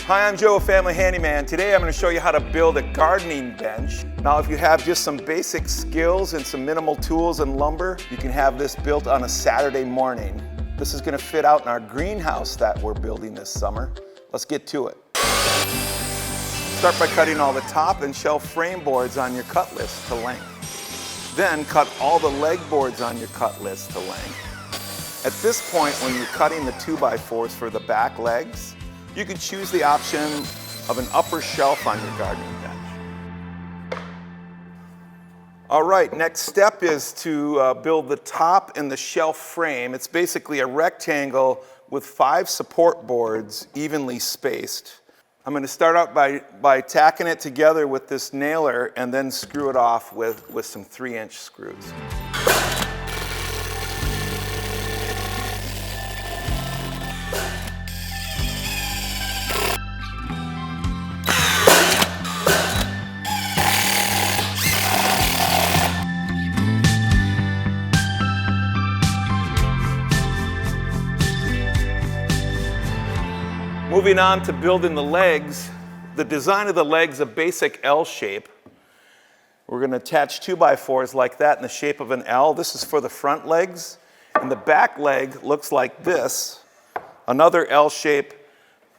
Hi, I'm Joe, Family Handyman. Today I'm going to show you how to build a gardening bench. Now if you have just some basic skills and some minimal tools and lumber, you can have this built on a Saturday morning. This is going to fit out in our greenhouse that we're building this summer. Let's get to it. Start by cutting all the top and shelf frame boards on your cut list to length. Then cut all the leg boards on your cut list to length. At this point, when you're cutting the 2x4s for the back legs, you can choose the option of an upper shelf on your gardening bench. All right, next step is to build the top and the shelf frame. It's basically a rectangle with 5 support boards evenly spaced. I'm going to start out by tacking it together with this nailer and then screw it off with some 3-inch screws. Moving on to building the legs, the design of the legs, a basic L shape. We're going to attach 2x4s like that in the shape of an L. This is for the front legs. And the back leg looks like this, another L shape.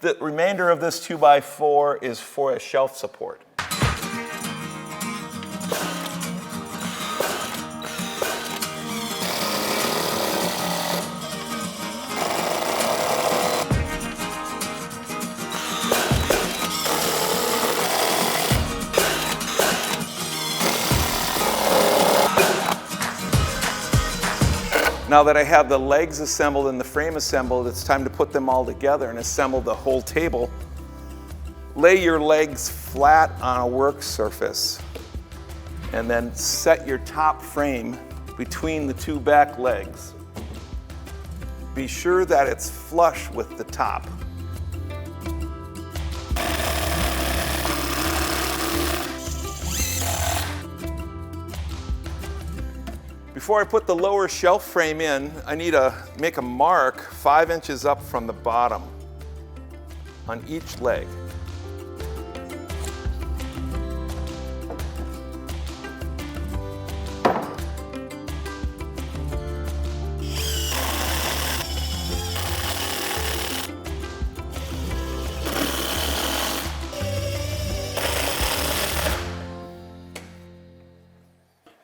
The remainder of this 2x4 is for a shelf support. Now that I have the legs assembled and the frame assembled, it's time to put them all together and assemble the whole table. Lay your legs flat on a work surface and then set your top frame between the 2 back legs. Be sure that it's flush with the top. Before I put the lower shelf frame in, I need to make a mark 5 inches up from the bottom on each leg.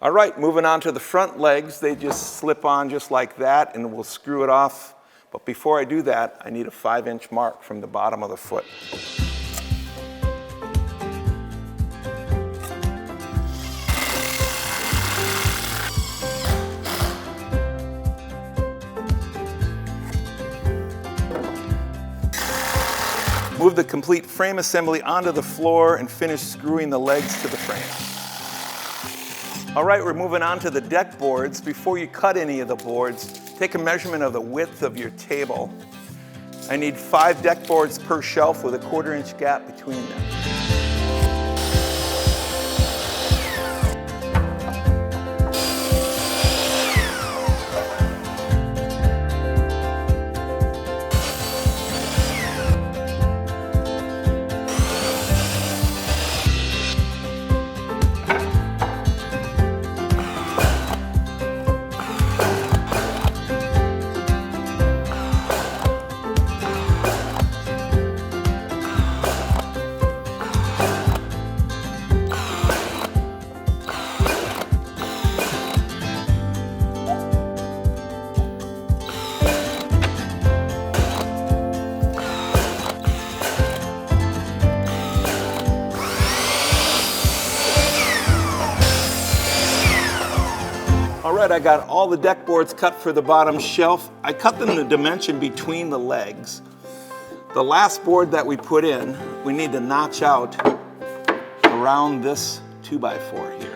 All right, moving on to the front legs, they just slip on just like that and we'll screw it off. But before I do that, I need a 5-inch mark from the bottom of the foot. Move the complete frame assembly onto the floor and finish screwing the legs to the frame. All right, we're moving on to the deck boards. Before you cut any of the boards, take a measurement of the width of your table. I need 5 deck boards per shelf with a 1/4-inch gap between them. All right, I got all the deck boards cut for the bottom shelf. I cut them the dimension between the legs. The last board that we put in, we need to notch out around this 2x4 here.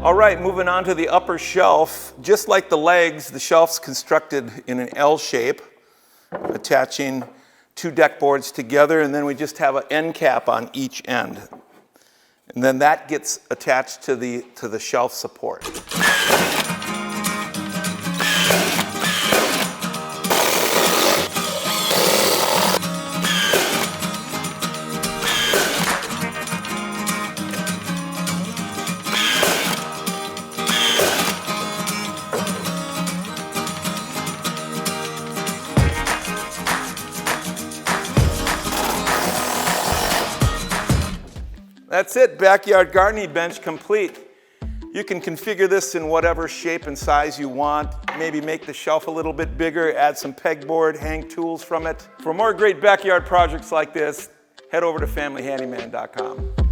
All right, moving on to the upper shelf. Just like the legs, the shelf's constructed in an L shape, attaching 2 deck boards together, and then we just have an end cap on each end. And then that gets attached to the shelf support. That's it, backyard gardening bench complete. You can configure this in whatever shape and size you want. Maybe make the shelf a little bit bigger, add some pegboard, hang tools from it. For more great backyard projects like this, head over to familyhandyman.com.